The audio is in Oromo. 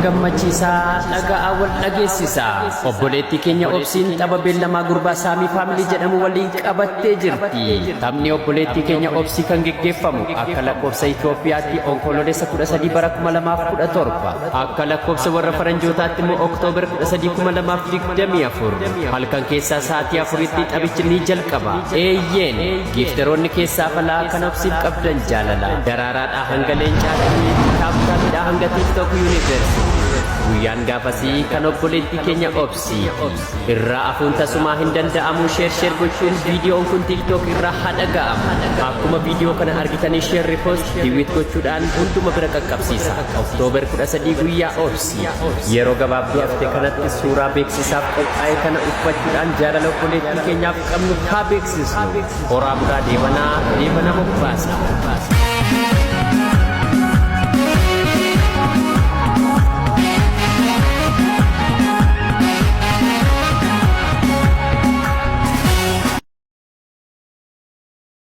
gammachiisaa dhagaa wal dhageessisaa obboleettii keenya obsiin tapha beellamaa gurbaa saamii faamilii jedhamu waliin qabattee jirti. Taphni obboleettii keenya obsii kan geggeeffamu akka lakkoofsa Itoophiyaatti onkoloolessa 13 bara 2017 akka lakkoofsa warra faranjootaatti immoo Oktoobar 13 2024 halkan keessaa sa'aatii 4tti taphichi ni jalqaba. Eeyyeen giftaroonni keessaa falaa kan obsiif qabdan jaalala daraaraadhaa hanga leencaatti kaapitaaliidhaa hanga TikTok Universe guyyaan gaafasii kan obboleettii keenya obsii irraa afuun tasumaa hin danda'amu sheer gochuun viidiyoon kun TikTok irraa hadhaga'ama. Akkuma viidiyoo kana argitanii sheer ripost diwiit gochuudhaan hunduma bira qaqqabsiisa. Oktoobar 13 guyyaa obsii yeroo gabaabduu hafte kanatti suuraa beeksisaaf qophaa'e kana uffachuudhaan jaalala obboleettii keenyaaf qabnu haa beeksisnu. Horaa bulaa deebanaa bobbaasa.